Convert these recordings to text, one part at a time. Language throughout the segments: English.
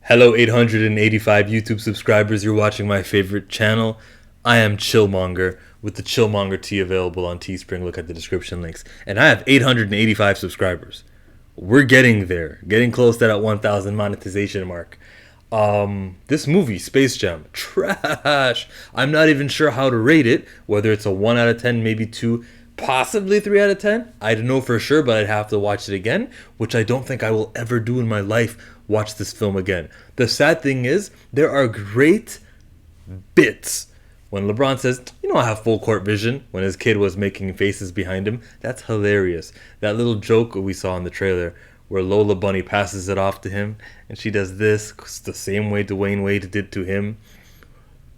Hello, 885 YouTube subscribers. You're watching my favorite channel. I am Chillmonger with the Chillmonger tea available on Teespring. Look at the description links. And I have 885 subscribers. We're getting there, getting close to that 1,000 monetization mark. This movie, Space Jam, trash. I'm not even sure how to rate it, whether it's a 1 out of 10, maybe 2, possibly 3 out of 10. I don't know for sure, but I'd have to watch it again, which I don't think I will ever do in my life, watch this film again. The sad thing is, there are great bits. When LeBron says, I have full court vision, when his kid was making faces behind him, that's hilarious. That little joke we saw in the trailer where Lola Bunny passes it off to him and she does this the same way Dwayne Wade did to him.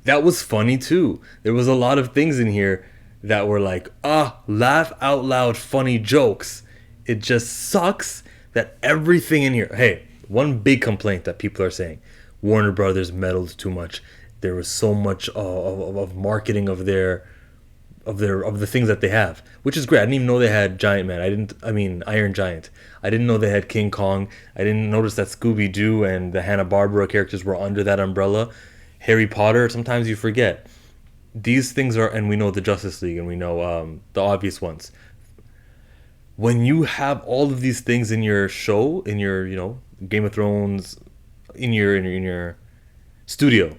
That was funny too. There was a lot of things in here that were like, laugh out loud funny jokes. It just sucks that everything in here. Hey, one big complaint that people are saying, Warner Brothers meddled too much. There was so much of marketing of the things that they have, which is great. I didn't even know they had Giant Man. Iron Giant. I didn't know they had King Kong. I didn't notice that Scooby Doo and the Hanna-Barbera characters were under that umbrella. Harry Potter. Sometimes you forget these things are, and we know the Justice League, and we know the obvious ones. When you have all of these things in your show, in your Game of Thrones, in your studio,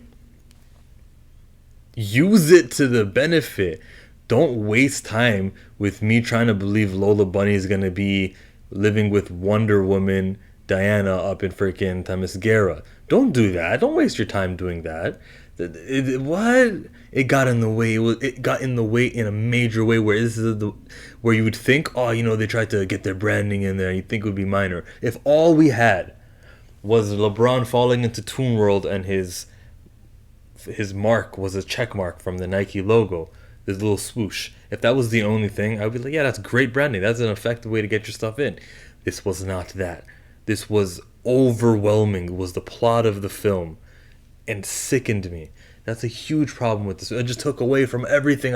use it to the benefit. Don't waste time with me trying to believe Lola Bunny is going to be living with Wonder Woman Diana up in freaking Themyscira. Don't do that. Don't waste your time doing that. It got in the way. It got in the way in a major way where where you would think, they tried to get their branding in there and you'd think it would be minor. If all we had was LeBron falling into Toon World and his mark was a check mark from the Nike logo, this little swoosh. If that was the only thing, I'd be like, yeah, that's great branding. That's an effective way to get your stuff in. This was not that. This was overwhelming. It was the plot of the film and sickened me. That's a huge problem with this. It just took away from everything.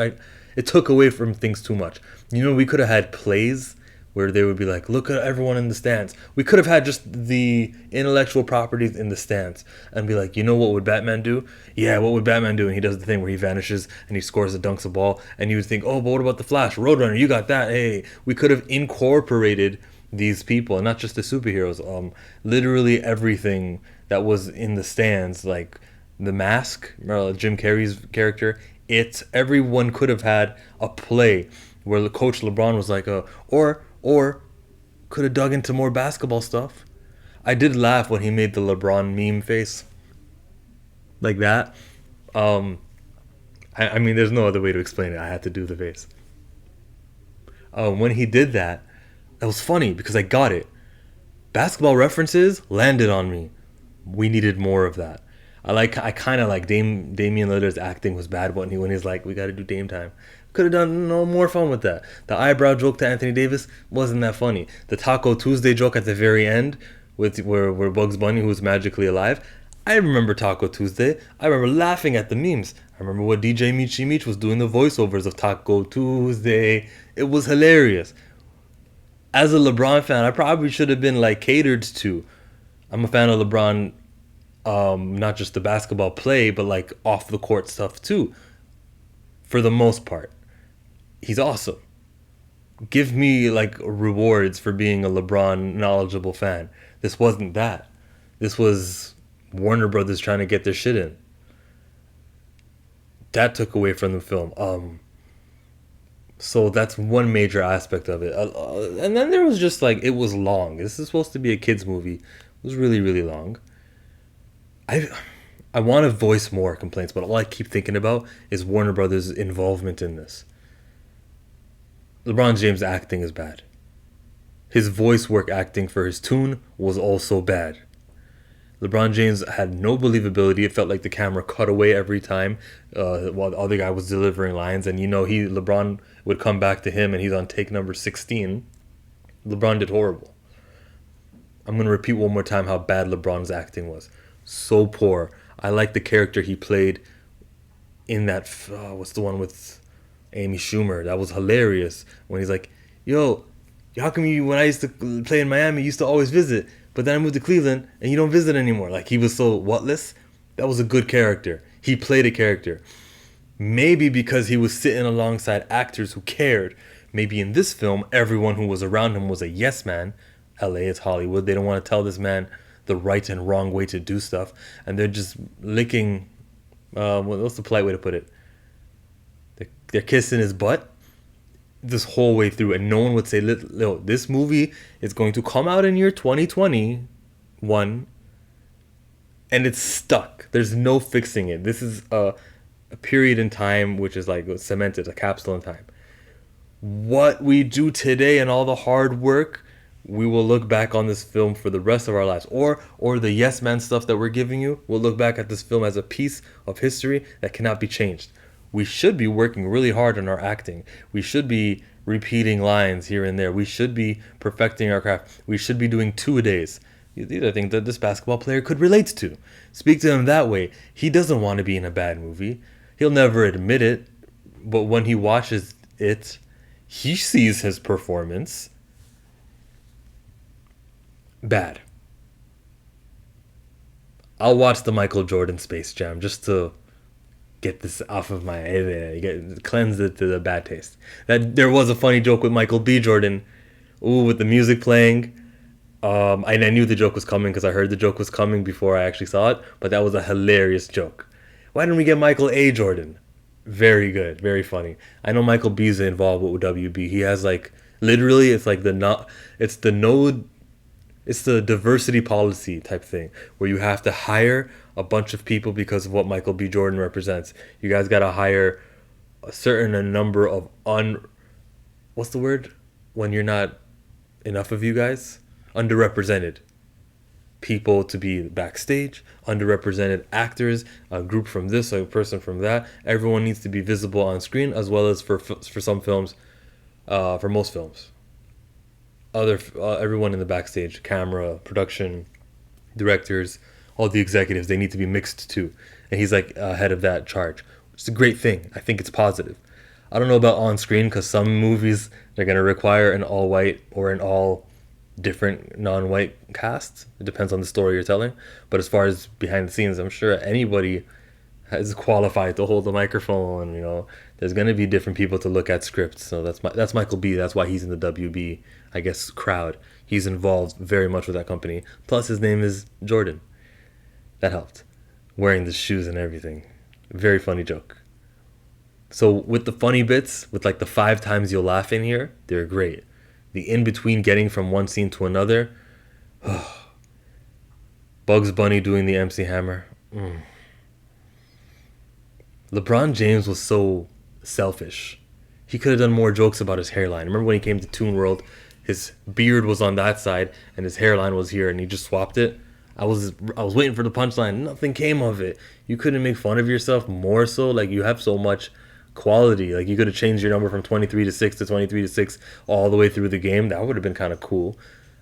It took away from things too much. We could have had plays where they would be like, look at everyone in the stands. We could have had just the intellectual properties in the stands and be like, what would Batman do? Yeah, what would Batman do? And he does the thing where he vanishes and he scores and dunks a ball. And you would think, but what about the Flash? Roadrunner, you got that. Hey, we could have incorporated these people and not just the superheroes. Literally everything that was in the stands, like The Mask, Jim Carrey's character, everyone could have had a play where Coach LeBron was like, or could have dug into more basketball stuff. I did laugh when he made the LeBron meme face. Like that. There's no other way to explain it. I had to do the face. When he did that, it was funny because I got it. Basketball references landed on me. We needed more of that. I kind of like Damian Lillard's acting was bad when he's like, we got to do Dame time. Could have done more fun with that. The eyebrow joke to Anthony Davis wasn't that funny. The Taco Tuesday joke at the very end, where Bugs Bunny, who's magically alive. I remember Taco Tuesday. I remember laughing at the memes. I remember what DJ Michi Mich was doing the voiceovers of Taco Tuesday. It was hilarious. As a LeBron fan, I probably should have been catered to. I'm a fan of LeBron, not just the basketball play, but off the court stuff too. For the most part, he's awesome. Give me rewards for being a LeBron knowledgeable fan. This wasn't that. This was Warner Brothers trying to get their shit in. That took away from the film. So that's one major aspect of it. And then there was just it was long. This is supposed to be a kids movie. It was really, really long. I want to voice more complaints, but all I keep thinking about is Warner Brothers' involvement in this. LeBron James' acting is bad. His voice work acting for his tune was also bad. LeBron James had no believability. It felt like the camera cut away every time while the other guy was delivering lines. And LeBron would come back to him and he's on take number 16. LeBron did horrible. I'm going to repeat one more time how bad LeBron's acting was. So poor. I like the character he played in that, what's the one with Amy Schumer? That was hilarious when he's like, yo, how come when I used to play in Miami, you used to always visit? But then I moved to Cleveland, and you don't visit anymore. Like, he was so whatless. That was a good character. He played a character. Maybe because he was sitting alongside actors who cared. Maybe in this film, everyone who was around him was a yes man. LA is Hollywood. They don't want to tell this man the right and wrong way to do stuff. And they're just licking, what's the polite way to put it? They're kissing his butt this whole way through. And no one would say, this movie is going to come out in year 2021. And it's stuck. There's no fixing it. This is a period in time which is like cemented, a capsule in time. What we do today and all the hard work, we will look back on this film for the rest of our lives. Or the yes man stuff that we're giving you, we'll look back at this film as a piece of history that cannot be changed. We should be working really hard on our acting. We should be repeating lines here and there. We should be perfecting our craft. We should be doing two-a-days. These are things that this basketball player could relate to. Speak to him that way. He doesn't want to be in a bad movie. He'll never admit it, but when he watches it, he sees his performance bad. I'll watch the Michael Jordan Space Jam just to get this off of my cleanse it to the bad taste. That there was a funny joke with Michael B. Jordan, with the music playing. I knew the joke was coming because I heard the joke was coming before I actually saw it, but that was a hilarious joke. Why didn't we get Michael A. Jordan? Very good, very funny. I know Michael B. is involved with WB. He has like literally, it's like it's the diversity policy type thing where you have to hire a bunch of people because of what Michael B. Jordan represents. You guys got to hire a certain number of what's the word when you're not enough of you guys? Underrepresented people to be backstage, underrepresented actors, a group from this, a person from that. Everyone needs to be visible on screen, as well as for some films, for most films. Everyone in the backstage, camera, production, directors, all the executives, they need to be mixed too. And he's like head of that charge. It's a great thing. I think it's positive. I don't know about on screen because some movies they're gonna require an all white or an all different non-white cast. It depends on the story you're telling. But as far as behind the scenes, I'm sure anybody is qualified to hold the microphone. You know, there's gonna be different people to look at scripts. So that's Michael B. That's why he's in the WB, I guess, crowd. He's involved very much with that company. Plus, his name is Jordan. That helped. Wearing the shoes and everything. Very funny joke. So with the funny bits, with like the 5 times you'll laugh in here, they're great. The in-between getting from one scene to another. Bugs Bunny doing the MC Hammer. LeBron James was so selfish. He could have done more jokes about his hairline. Remember when he came to Toon World, his beard was on that side and his hairline was here and he just swapped it? I was waiting for the punchline. Nothing came of it. You couldn't make fun of yourself more so? Like, you have so much quality. Like, you could have changed your number from 23 to 6 to 23 to 6 all the way through the game. That would have been kind of cool.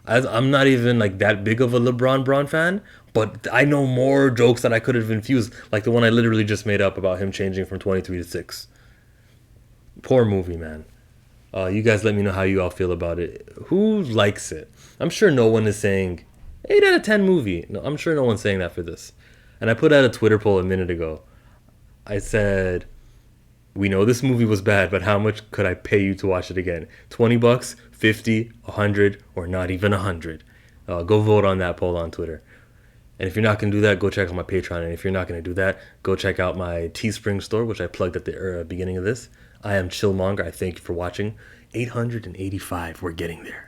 I'm not even like that big of a LeBron fan, but I know more jokes that I could have infused, like the one I literally just made up about him changing from 23 to 6. Poor movie, man. You guys let me know how you all feel about it. Who likes it? I'm sure no one is saying 8 out of 10 movie. No, I'm sure no one's saying that for this. And I put out a Twitter poll a minute ago. I said, we know this movie was bad, but how much could I pay you to watch it again? $20, 50, 100, or not even 100? Go vote on that poll on Twitter. And if you're not going to do that, go check out my Patreon. And if you're not going to do that, go check out my Teespring store, which I plugged at the beginning of this. I am Chillmonger. I thank you for watching. 885. We're getting there.